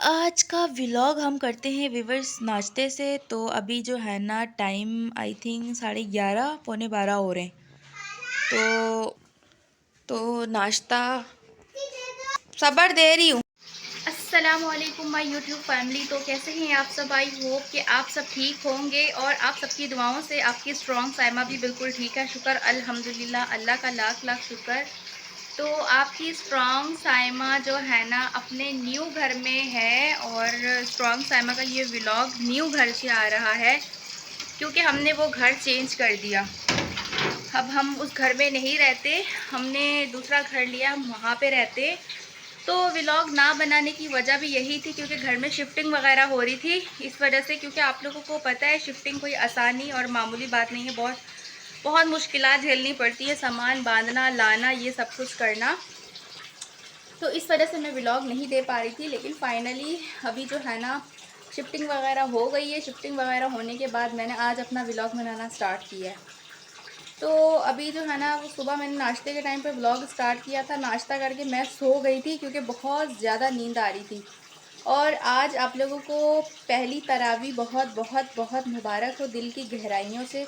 आज का व्लॉग हम करते हैं व्यूवर्स नाश्ते से। तो अभी जो है ना टाइम आई थिंक 11:30 पौने 12 हो रहे हैं। तो नाश्ता सबर दे रही हूँ। अस्सलामुअलैकुम माय यूट्यूब फैमिली। तो कैसे हैं आप सब? आई होप कि आप सब ठीक होंगे और आप सबकी दुआओं से आपकी स्ट्रॉन्ग साइमा भी बिल्कुल ठीक है। शुक्र अल्हम्दुलिल्लाह, अल्लाह का लाख लाख शुक्र। तो आपकी स्ट्रॉन्ग साइमा जो है ना अपने न्यू घर में है और स्ट्रॉन्ग साइमा का ये व्लॉग न्यू घर से आ रहा है क्योंकि हमने वो घर चेंज कर दिया। अब हम उस घर में नहीं रहते, हमने दूसरा घर लिया, हम वहाँ पे रहते। तो व्लॉग ना बनाने की वजह भी यही थी क्योंकि घर में शिफ्टिंग वगैरह हो रही थी इस वजह से। क्योंकि आप लोगों को पता है शिफ्टिंग कोई आसानी और मामूली बात नहीं है, बहुत बहुत मुश्किलात झेलनी पड़ती है, सामान बांधना लाना ये सब कुछ करना। तो इस वजह से मैं व्लॉग नहीं दे पा रही थी। लेकिन फाइनली अभी जो है ना शिफ्टिंग वगैरह हो गई है। शिफ्टिंग वगैरह होने के बाद मैंने आज अपना व्लॉग बनाना स्टार्ट किया है। तो अभी जो है ना वो सुबह मैंने नाश्ते के टाइम पे व्लॉग स्टार्ट किया था। नाश्ता करके मैं सो गई थी क्योंकि बहुत ज़्यादा नींद आ रही थी। और आज आप लोगों को पहली तरावी बहुत बहुत बहुत मुबारक हो दिल की गहराइयों से।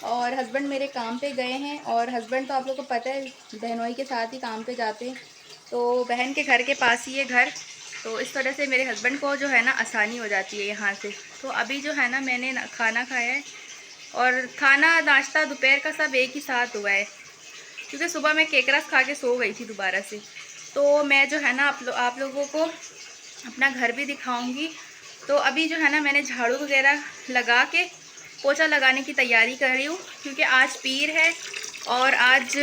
और हस्बैंड मेरे काम पे गए हैं और हस्बैंड तो आप लोगों को पता है बहनोई के साथ ही काम पे जाते हैं। तो बहन के घर के पास ही है घर। तो इस वजह से मेरे हस्बैंड को जो है ना आसानी हो जाती है यहाँ से। तो अभी जो है ना मैंने खाना खाया है और खाना नाश्ता दोपहर का सब एक ही साथ हुआ है क्योंकि सुबह मैं केक रस खा के सो गई थी दोबारा से। तो मैं जो है ना आप लोगों को अपना घर भी दिखाऊंगी। तो अभी जो है ना मैंने झाड़ू वगैरह लगा के पोछा लगाने की तैयारी कर रही हूँ क्योंकि आज पीर है और आज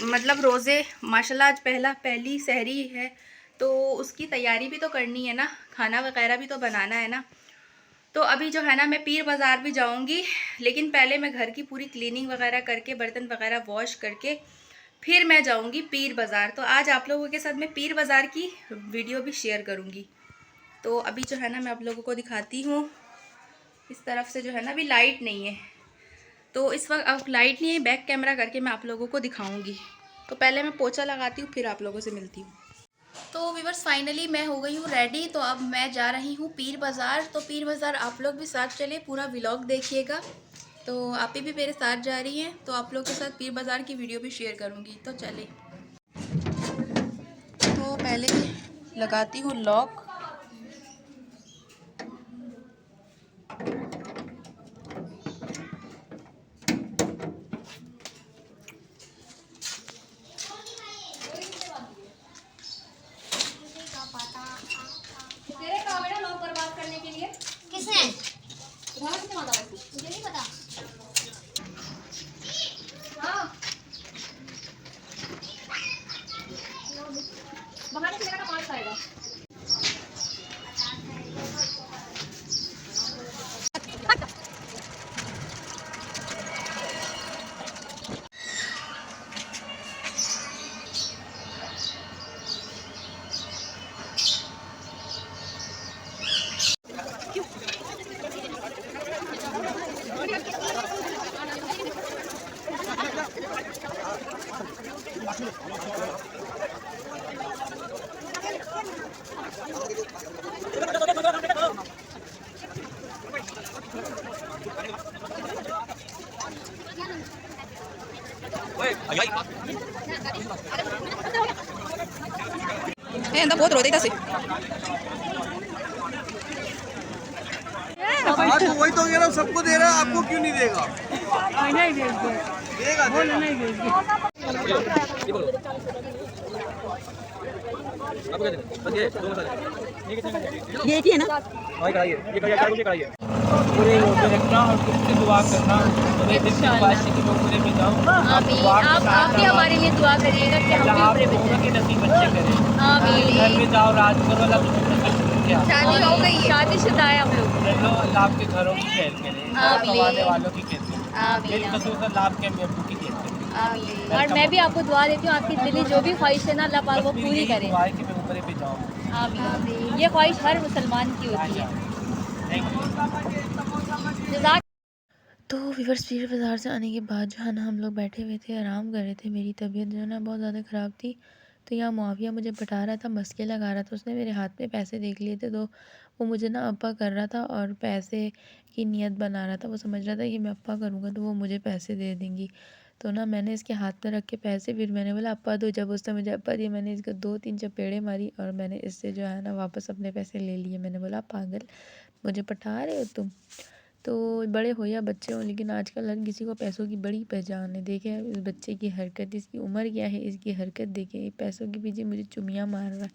मतलब रोज़े माशाल्लाह आज पहली सहरी है। तो उसकी तैयारी भी तो करनी है ना, खाना वगैरह भी तो बनाना है ना। तो अभी जो है ना मैं पीर बाज़ार भी जाऊंगी, लेकिन पहले मैं घर की पूरी क्लीनिंग वगैरह करके बर्तन वगैरह वॉश करके फिर मैं जाऊंगी पीर बाज़ार। तो आज आप लोगों के साथ मैं पीर बाज़ार की वीडियो भी शेयर करूंगी। तो अभी जो है ना मैं आप लोगों को दिखाती हूँ। इस तरफ से जो है ना अभी लाइट नहीं है, तो इस वक्त अब लाइट नहीं है, बैक कैमरा करके मैं आप लोगों को दिखाऊंगी। तो पहले मैं पोछा लगाती हूँ फिर आप लोगों से मिलती हूँ। तो व्यूअर्स फाइनली मैं हो गई हूँ रेडी। तो अब मैं जा रही हूँ पीर बाज़ार। तो पीर बाज़ार आप लोग भी साथ चले, पूरा व्लॉग देखिएगा। तो आप भी मेरे साथ जा रही हैं तो आप लोग के साथ पीर बाज़ार की वीडियो भी शेयर करूँगी। तो चले। तो पहले लगाती हूँ लॉक। तेरे काम है ना लॉक बर्बाद करने के लिए। किसने? तुम्हारा किसने मांगा? मुझे नहीं पता। हाँ बाहर निकलेगा ना मार खाएगा। बहुत रो देता से। तो वही तो कह रहा हूँ, सबको दे रहा है, आपको क्यों नहीं देगा? नहीं देगा देगा। नहीं ये एक ही है ना? पूरे रोजे रखना और खुद से दुआ करना। मेरे दिल की ख्वाहिश है कि मैं पूरे में जाऊँ। आप भी हमारे लिए दुआ करिएगा कि हम भी ऊपरे में जाएं। के नसीब अच्छे करें। आमीन। घर में जाओ, राज करो, अल्लाह तुमको शादी हो गई, शादीशुदा है हम लोग। अल्लाह आपके घरों की खैर करे, आमीन। कमाने वालों की खैर करे, आमीन। खसूस अल्लाह आपके अम्मी अब्बू की खैर करे। आमीन। और मैं भी आपको दुआ देती हूँ आपकी दिली जो भी ख्वाहिश है ना अल्लाह पाक वो बस मेरी पूरी यही करे। दुआ है कि मैं ऊपरे पे जाऊँ। आमीन। ये ख्वाहिश हर मुसलमान की होती है। Thank you. जज़ाक। तो व्यूअर्स पीर बाज़ार से आने के बाद जो है ना हम लोग बैठे हुए थे, आराम कर रहे थे। मेरी तबीयत जो है ना बहुत ज़्यादा ख़राब थी तो यहाँ मुआविया मुझे पटा रहा था, मस्के लगा रहा था। उसने मेरे हाथ में पैसे देख लिए थे तो वो मुझे ना अप्पा कर रहा था और पैसे की नीयत बना रहा था। वो समझ रहा था कि मैं अप्पा करूँगा तो वो मुझे पैसे दे देंगी। तो ना मैंने इसके हाथ में रख के पैसे, फिर मैंने बोला अप्पा दो। जब उसने मुझे अप्पा दिए, मैंने इसको 2-3 चपेड़े मारी और मैंने इससे जो है ना वापस अपने पैसे ले लिए। मैंने बोला पागल, मुझे पटा रहे हो तुम? तो बड़े हो या बच्चे हो, लेकिन आजकल हर किसी को पैसों की बड़ी पहचान है। देखे इस बच्चे की हरकत, इसकी उम्र क्या है, इसकी हरकत देखे, पैसों के पीछे मुझे चुमियाँ मार रहा है।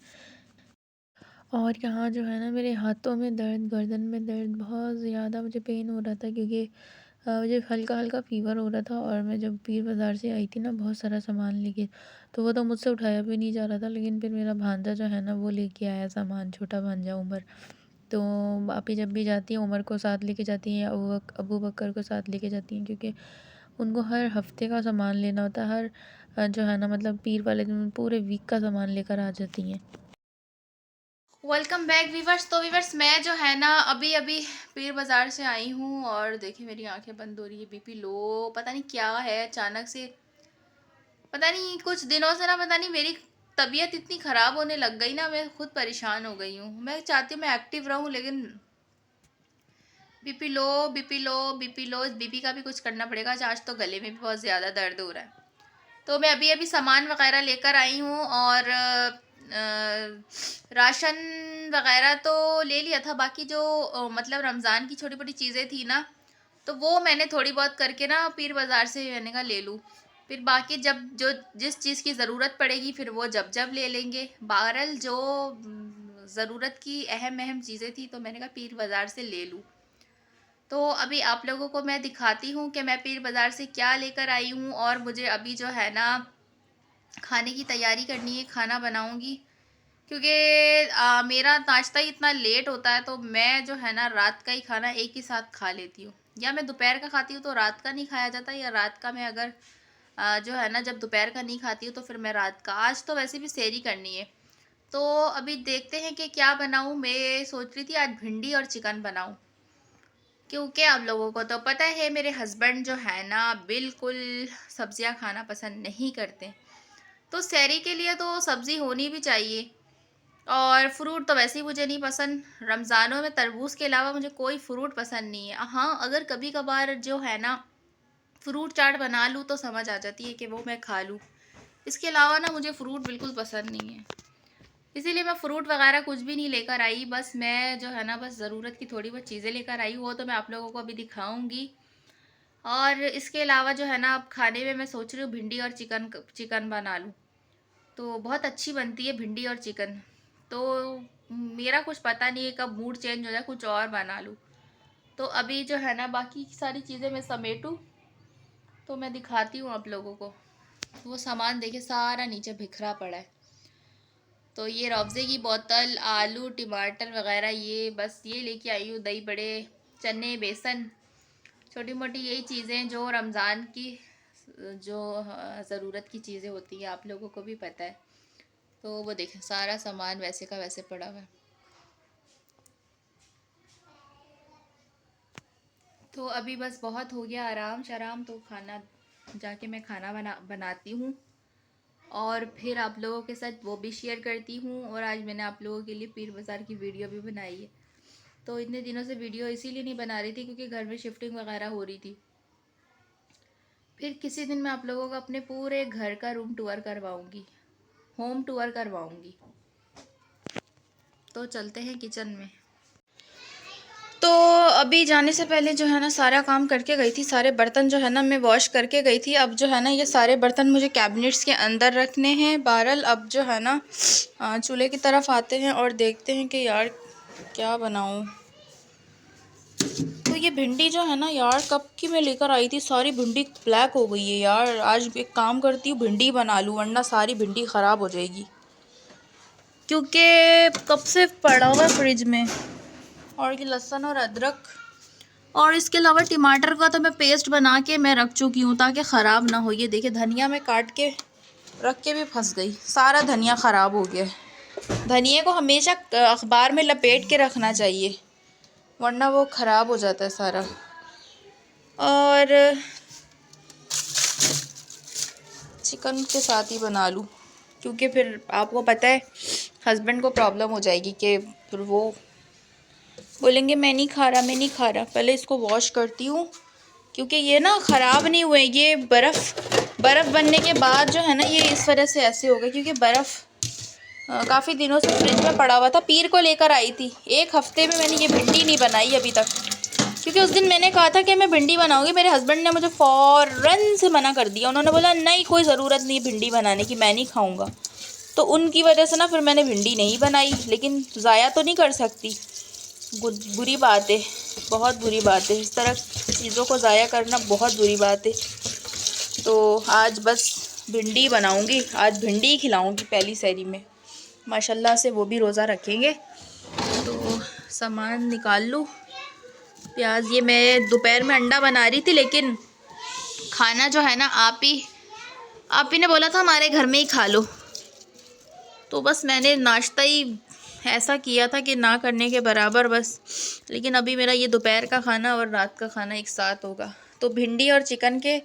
और यहाँ जो है ना मेरे हाथों में दर्द, गर्दन में दर्द, बहुत ज़्यादा मुझे पेन हो रहा था क्योंकि मुझे हल्का हल्का फ़ीवर हो रहा था। और मैं जब पीर बाज़ार से आई थी ना बहुत सारा सामान लेके, तो वो तो मुझसे उठाया भी नहीं जा रहा था। लेकिन फिर मेरा भांजा जो है ना वो लेके आया सामान, छोटा भांजा उमर। तो आपी जब भी जाती हैं उमर को साथ लेके जाती हैं या अबू बकर को साथ लेके जाती हैं, क्योंकि उनको हर हफ्ते का सामान लेना होता है। हर जो है ना मतलब पीर वाले दिन पूरे वीक का सामान लेकर आ जाती हैं। Welcome back viewers. तो वीवर्स मैं जो है ना अभी अभी पीर बाज़ार से आई हूँ और देखिए मेरी आंखें बंद हो रही है, बीपी लो, पता नहीं क्या है अचानक से। पता नहीं कुछ दिनों से ना पता नहीं मेरी तबीयत इतनी ख़राब होने लग गई ना, मैं खुद परेशान हो गई हूँ। मैं चाहती हूँ मैं एक्टिव रहूँ लेकिन BP low, BP low, BP low. इस बीपी का भी कुछ करना पड़ेगा। आज तो गले में भी बहुत ज़्यादा दर्द हो रहा है। तो मैं अभी अभी सामान वगैरह लेकर आई हूँ और राशन वगैरह तो ले लिया था। बाकी जो मतलब रमज़ान की छोटी मोटी चीज़ें थी ना, तो वो मैंने थोड़ी बहुत करके ना पीर बाज़ार से मैंने कहा ले लूँ। फिर बाकी जब जो जिस चीज़ की ज़रूरत पड़ेगी फिर वो जब जब ले लेंगे। बहरहाल जो ज़रूरत की अहम अहम चीज़ें थी तो मैंने कहा पीर बाज़ार से ले लूँ। तो अभी आप लोगों को मैं दिखाती हूँ कि मैं पीर बाज़ार से क्या लेकर आई हूँ। और मुझे अभी जो है ना खाने की तैयारी करनी है, खाना बनाऊँगी क्योंकि मेरा नाश्ता ही इतना लेट होता है। तो मैं जो है ना रात का ही खाना एक ही साथ खा लेती हूँ, या मैं दोपहर का खाती हूँ तो रात का नहीं खाया जाता, या रात का मैं अगर जो है ना जब दोपहर का नहीं खाती हूँ तो फिर मैं रात का। आज तो वैसे भी सेहरी करनी है तो अभी देखते हैं कि क्या बनाऊँ। मैं सोच रही थी आज भिंडी और चिकन बनाऊँ, क्योंकि आप लोगों को तो पता है मेरे हस्बैंड जो है ना बिल्कुल सब्जियां खाना पसंद नहीं करते। तो सेहरी के लिए तो सब्ज़ी होनी भी चाहिए। और फ्रूट तो वैसे ही मुझे नहीं पसंद। रमज़ानों में तरबूज के अलावा मुझे कोई फ्रूट पसंद नहीं है। हाँ, अगर कभी कभार जो है ना फ्रूट चाट बना लूँ तो समझ आ जाती है कि वो मैं खा लूँ। इसके अलावा ना मुझे फ्रूट बिल्कुल पसंद नहीं है, इसीलिए मैं फ़्रूट वगैरह कुछ भी नहीं लेकर आई। बस मैं जो है ना बस ज़रूरत की थोड़ी बहुत चीज़ें लेकर आई, वो तो मैं आप लोगों को अभी दिखाऊंगी। और इसके अलावा जो है ना अब खाने में मैं सोच रही हूँ भिंडी और चिकन बना लूँ। तो बहुत अच्छी बनती है भिंडी और चिकन। तो मेरा कुछ पता नहीं है कब मूड चेंज हो जाए, कुछ और बना लूँ। तो अभी जो है ना बाकी सारी चीज़ें मैं समेटूँ तो मैं दिखाती हूँ आप लोगों को। वो सामान देखिए सारा नीचे बिखरा पड़ा है। तो ये रूअफ़ज़े की बोतल, आलू, टमाटर वगैरह ये बस ये लेके आई हूँ। दही बड़े, चने, बेसन, छोटी मोटी यही चीज़ें जो रमज़ान की जो ज़रूरत की चीज़ें होती हैं, आप लोगों को भी पता है। तो वो देखें सारा सामान वैसे का वैसे पड़ा हुआ है। तो अभी बस बहुत हो गया आराम शराम, तो खाना जाके मैं खाना बनाती हूँ और फिर आप लोगों के साथ वो भी शेयर करती हूँ। और आज मैंने आप लोगों के लिए पीर बाज़ार की वीडियो भी बनाई है। तो इतने दिनों से वीडियो इसीलिए नहीं बना रही थी क्योंकि घर में शिफ्टिंग वगैरह हो रही थी। फिर किसी दिन मैं आप लोगों को अपने पूरे घर का रूम टूर करवाऊँगी, होम टूर करवाऊँगी। तो चलते हैं किचन में। तो अभी जाने से पहले जो है ना सारा काम करके गई थी, सारे बर्तन जो है ना मैं वॉश करके गई थी। अब जो है ना ये सारे बर्तन मुझे कैबिनेट्स के अंदर रखने हैं। बहरहाल अब जो है ना चूल्हे की तरफ आते हैं और देखते हैं कि यार क्या बनाऊं। तो ये भिंडी जो है ना यार कब की मैं लेकर आई थी, सारी भिंडी ब्लैक हो गई है यार। आज एक काम करती हूँ भिंडी बना लूँ वरना सारी भिंडी ख़राब हो जाएगी, क्योंकि कब से पड़ा हुआ है फ्रिज में। और ये लहसुन और अदरक और इसके अलावा टमाटर का तो मैं पेस्ट बना के मैं रख चुकी हूँ ताकि ख़राब ना हो। ये देखिए धनिया मैं काट के रख के भी फंस गई, सारा धनिया ख़राब हो गया। धनिया को हमेशा अखबार में लपेट के रखना चाहिए वरना वो ख़राब हो जाता है सारा। और चिकन के साथ ही बना लूँ। क्योंकि फिर आपको पता है हस्बैंड को प्रॉब्लम हो जाएगी कि फिर वो बोलेंगे मैं नहीं खा रहा, मैं नहीं खा रहा। पहले इसको वॉश करती हूँ क्योंकि ये ना ख़राब नहीं हुए, ये बर्फ़ बनने के बाद जो है ना ये इस वजह से ऐसे हो गए, क्योंकि बर्फ़ काफ़ी दिनों से फ्रिज में पड़ा हुआ था। पीर को लेकर आई थी, 1 हफ़्ते में मैंने ये भिंडी नहीं बनाई अभी तक, क्योंकि उस दिन मैंने कहा था कि मैं भिंडी बनाऊंगी। मेरे हस्बैंड ने मुझे फ़ौरन से मना कर दिया। उन्होंने बोला नहीं, कोई ज़रूरत नहीं भिंडी बनाने की, मैं नहीं खाऊंगा। तो उनकी वजह से ना फिर मैंने भिंडी नहीं बनाई, लेकिन ज़ाया तो नहीं कर सकती। बुरी बात है, बहुत बुरी बात है। इस तरह चीज़ों को ज़ाया करना बहुत बुरी बात है। तो आज बस भिंडी बनाऊंगी, आज भिंडी ही खिलाऊंगी पहली सहरी में। माशाल्लाह से वो भी रोज़ा रखेंगे। तो सामान निकाल लूँ, प्याज। ये मैं दोपहर में अंडा बना रही थी, लेकिन खाना जो है ना आप ही ने बोला था हमारे घर में ही खा लो, तो बस मैंने नाश्ता ही ऐसा किया था कि ना करने के बराबर बस। लेकिन अभी मेरा ये दोपहर का खाना और रात का खाना एक साथ होगा। तो भिंडी और चिकन के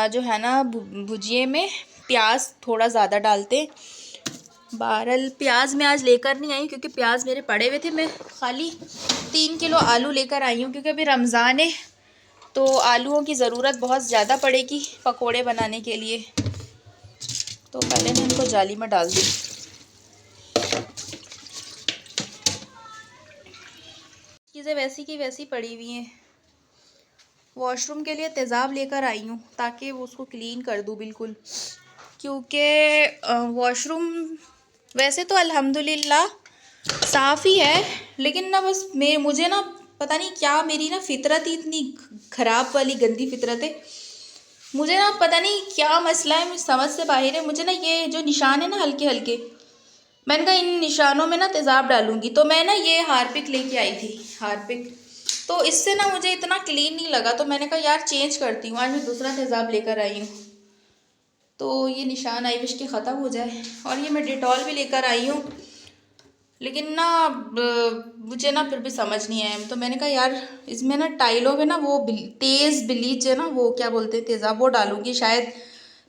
जो है ना भुजिए में प्याज थोड़ा ज़्यादा डालते। बहरहाल प्याज मैं आज लेकर नहीं आई क्योंकि प्याज मेरे पड़े हुए थे। मैं खाली 3 किलो आलू लेकर आई हूँ क्योंकि अभी रमज़ान है, तो आलूओं की ज़रूरत बहुत ज़्यादा पड़ेगी पकोड़े बनाने के लिए। तो पहले मैं इनको जाली में डाल दूँ। चीज़ें वैसी की वैसी पड़ी हुई हैं। वॉशरूम के लिए तेज़ाब लेकर आई हूँ ताकि वो उसको क्लीन कर दूँ बिल्कुल, क्योंकि वॉशरूम वैसे तो अल्हम्दुलिल्लाह साफ़ ही है, लेकिन ना बस मुझे ना पता नहीं क्या मेरी ना फितरत ही इतनी ख़राब वाली गंदी फितरत है। मुझे ना पता नहीं क्या मसला है, मुझे समझ से बाहर है। मुझे ना ये जो निशान है ना हल्के हल्के, मैंने कहा इन निशानों में ना तेज़ाब डालूंगी। तो मैं ना ये हारपिक लेके आई थी, हारपिक। तो इससे ना मुझे इतना क्लीन नहीं लगा, तो मैंने कहा यार चेंज करती हूँ, आज मैं दूसरा तेज़ाब लेकर आई हूँ तो ये निशान आई विश के ख़त्म हो जाए। और ये मैं डिटॉल भी लेकर आई हूँ, लेकिन ना मुझे ना फिर भी समझ नहीं आया। तो मैंने कहा यार इसमें ना टाइलों में ना वो तेज़ ब्लीच है ना, वो क्या बोलते हैं तेज़ाब, वो डालूंगी शायद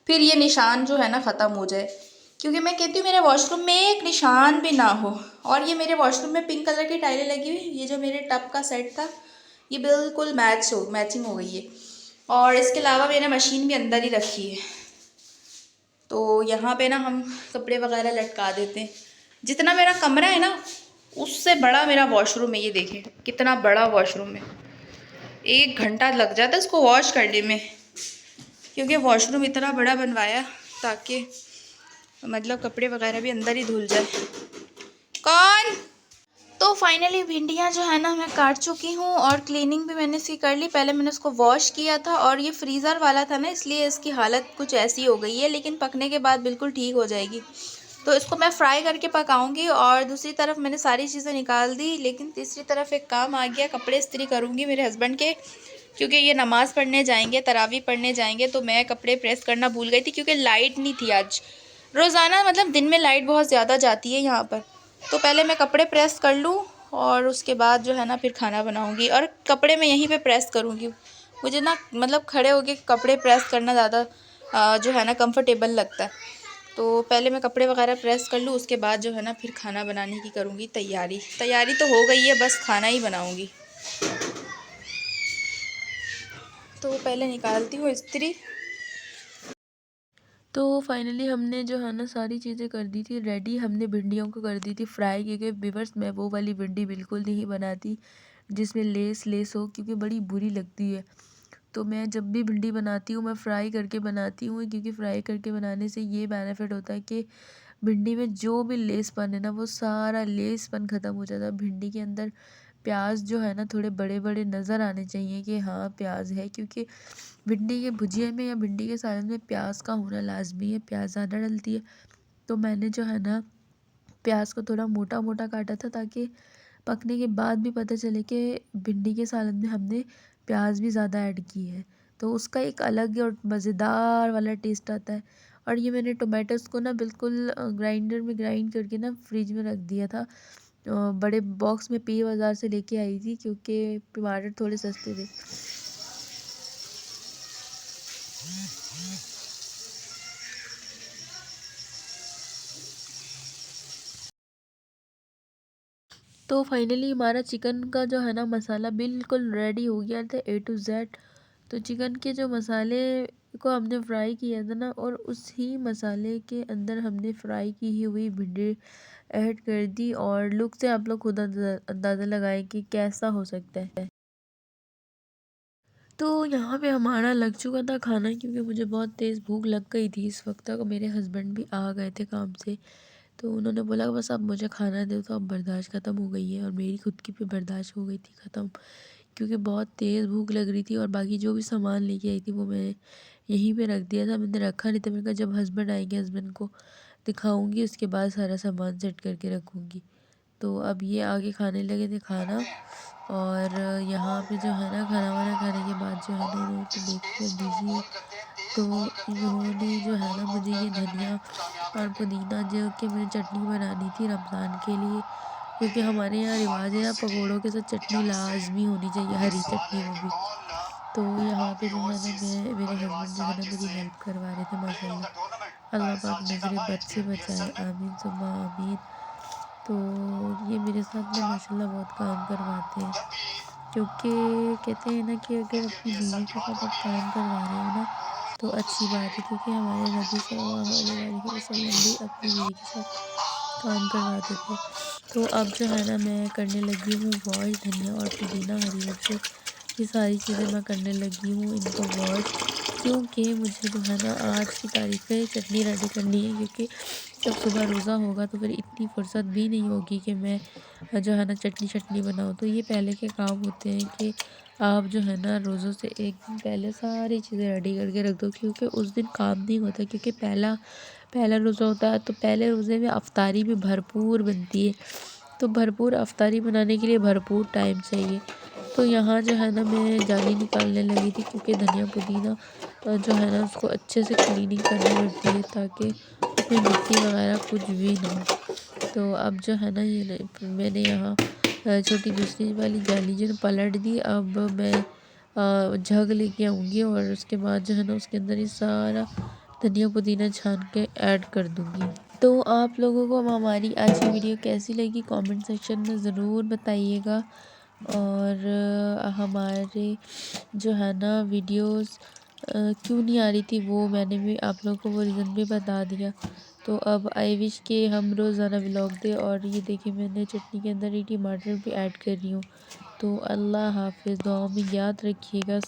फिर ये निशान जो है ना ख़त्म हो जाए। क्योंकि मैं कहती हूँ मेरे वॉशरूम में एक निशान भी ना हो। और ये मेरे वॉशरूम में पिंक कलर की टाइलें लगी हुई, ये जो मेरे टब का सेट था ये बिल्कुल मैचिंग हो गई है। और इसके अलावा मैंने मशीन भी अंदर ही रखी है, तो यहाँ पे ना हम कपड़े वगैरह लटका देते हैं। जितना मेरा कमरा है ना उससे बड़ा मेरा वॉशरूम है। ये देखें कितना बड़ा वॉशरूम है, 1 घंटा लग जाता है इसको वॉश करने में, क्योंकि वॉशरूम इतना बड़ा बनवाया ताकि मतलब कपड़े वगैरह भी अंदर ही धुल जाए। कौन? तो फाइनली भिंडियाँ जो है ना मैं काट चुकी हूँ और क्लीनिंग भी मैंने इसकी कर ली। पहले मैंने उसको वॉश किया था और ये फ्रीज़र वाला था ना, इसलिए इसकी हालत कुछ ऐसी हो गई है, लेकिन पकने के बाद बिल्कुल ठीक हो जाएगी। तो इसको मैं फ्राई करके पकाऊंगी। और दूसरी तरफ मैंने सारी चीज़ें निकाल दी, लेकिन तीसरी तरफ एक काम आ गया, कपड़े इस्त्री करूँगी मेरे हस्बैंड के, क्योंकि ये नमाज़ पढ़ने जाएंगे, तरावी पढ़ने जाएंगे। तो मैं कपड़े प्रेस करना भूल गई थी क्योंकि लाइट नहीं थी आज। रोज़ाना मतलब दिन में लाइट बहुत ज़्यादा जाती है यहाँ पर। तो पहले मैं कपड़े प्रेस कर लूँ और उसके बाद जो है ना फिर खाना बनाऊँगी। और कपड़े मैं यहीं पे प्रेस करूँगी, मुझे ना मतलब खड़े होके कपड़े प्रेस करना ज़्यादा जो है ना कंफर्टेबल लगता है। तो पहले मैं कपड़े वगैरह प्रेस कर लूँ, उसके बाद जो है ना फिर खाना बनाने की करूँगी तैयारी। तैयारी तो हो गई है, बस खाना ही बनाऊँगी। तो पहले निकालती हूँ इस्त्री। तो फाइनली हमने जो है ना सारी चीज़ें कर दी थी रेडी। हमने भिंडियों को कर दी थी फ्राई, क्योंकि व्यूअर्स मैं वो वाली भिंडी बिल्कुल नहीं बनाती जिसमें लेस हो, क्योंकि बड़ी बुरी लगती है। तो मैं जब भी भिंडी बनाती हूँ मैं फ्राई करके बनाती हूँ, क्योंकि फ्राई करके बनाने से ये बेनिफिट होता है कि भिंडी में जो भी लेसपन है ना वो सारा लेसपन ख़त्म हो जाता है। भिंडी के अंदर प्याज जो है ना थोड़े बड़े बड़े नज़र आने चाहिए कि हाँ प्याज है, क्योंकि भिंडी के भुजिए में या भिंडी के सालन में प्याज का होना लाजमी है, प्याज ज़्यादा डलती है। तो मैंने जो है ना प्याज को थोड़ा मोटा मोटा काटा था ताकि पकने के बाद भी पता चले कि भिंडी के सालन में हमने प्याज भी ज़्यादा ऐड की है, तो उसका एक अलग और मज़ेदार वाला टेस्ट आता है। और ये मैंने टोमेटोज़ को ना बिल्कुल ग्राइंडर में ग्राइंड करके ना फ्रिज में रख दिया था। बड़े बॉक्स में पी बाज़ार से लेके आई थी क्योंकि टमाटर थोड़े सस्ते थे। तो फाइनली हमारा चिकन का जो है ना मसाला बिल्कुल रेडी हो गया था A to Z। तो चिकन के जो मसाले को हमने फ्राई किया था ना, और उसी मसाले के अंदर हमने फ्राई की हुई भिंडी ऐड कर दी। और लुक से आप लोग खुद अंदाज़ा लगाएं कि कैसा हो सकता है। तो यहाँ पे हमारा लग चुका था खाना, क्योंकि मुझे बहुत तेज़ भूख लग गई थी इस वक्त तक। मेरे हस्बैंड भी आ गए थे काम से, तो उन्होंने बोला बस अब मुझे खाना दो। तो अब बर्दाश्त ख़त्म हो गई है, और मेरी खुद की भी बर्दाश्त हो गई थी ख़त्म, क्योंकि बहुत तेज़ भूख लग रही थी। और बाकी जो भी सामान लेके आई थी वो मैं यहीं पे रख दिया था, मैंने रखा नहीं था। मैंने कहा जब हस्बैंड आएंगे हस्बैंड को दिखाऊंगी, उसके बाद सारा सामान सेट करके रखूँगी। तो अब ये आगे खाने लगे थे खाना। और यहाँ पे जो है ना खाना वाना खाने के बाद जो है ना तो देखिए बिजी। तो इन्होंने जो है ना मुझे ये धनिया और पुदीना जो कि मुझे चटनी बनानी थी रमज़ान के लिए, क्योंकि हमारे यहाँ रिवाज है ना पकौड़ों के साथ चटनी लाजमी होनी चाहिए, हरी चटनी वो भी। तो यहाँ पे जो है ना मेरे हस्बैंड जो है ना मेरी हेल्प करवा रहे थे माशाल्लाह। अल्लाह पाक नजरे बद से बचाए, आमीन सुम्मा आमीन। तो ये मेरे साथ ना माशाल्लाह बहुत काम करवाते हैं, क्योंकि कहते हैं ना कि अगर अपनी बीवी के साथ आप काम करवा रहे हो ना तो अच्छी बात है, क्योंकि हमारे नबी सल्लल्लाहु अलैहि वसल्लम भी अपनी बीवी के साथ काम करवाते थे। तो अब जो है ना मैं करने लगी हूँ वॉश, धनिया और पुदीना हरी मिर्च, ये सारी चीज़ें मैं करने लगी हूँ इनको वॉश, क्योंकि मुझे जो है ना आज की तारीख पे चटनी रेडी करनी है। क्योंकि जब सुबह रोज़ा होगा तो फिर इतनी फुर्सत भी नहीं होगी कि मैं जो है ना चटनी बनाऊँ। तो ये पहले के काम होते हैं कि आप जो है ना रोज़ों से एक दिन पहले सारी चीज़ें रेडी करके रख दो, क्योंकि उस दिन काम नहीं होता। क्योंकि पहला पहला रोज़ा होता है, तो पहले रोज़े में अफ्तारी भी भरपूर बनती है। तो भरपूर अफ्तारी बनाने के लिए भरपूर टाइम चाहिए। तो यहाँ जो है ना मैं जाली निकालने लगी थी, क्योंकि धनिया पुदीना जो है ना उसको अच्छे से क्लीनिंग करनी पड़ती है, ताकि उसमें मिट्टी वगैरह कुछ भी ना हो। तो अब जो है ना ये मैंने यहाँ छोटी दूसरी वाली जाली जो पलट दी। अब मैं जग लेके आऊँगी, और उसके बाद जो है ना उसके अंदर ये सारा धनिया पुदीना छान के ऐड कर दूँगी। तो आप लोगों को हमारी आज की वीडियो कैसी लगी कमेंट सेक्शन में ज़रूर बताइएगा। और हमारे जो है ना वीडियोस क्यों नहीं आ रही थी वो मैंने भी आप लोगों को वो रीज़न भी बता दिया। तो अब आई विश के हम रोज़ाना व्लॉग दे। और ये देखिए मैंने चटनी के अंदर ये टमाटर भी ऐड कर रही हूँ। तो अल्लाह हाफिज़, दुआ में याद रखिएगा।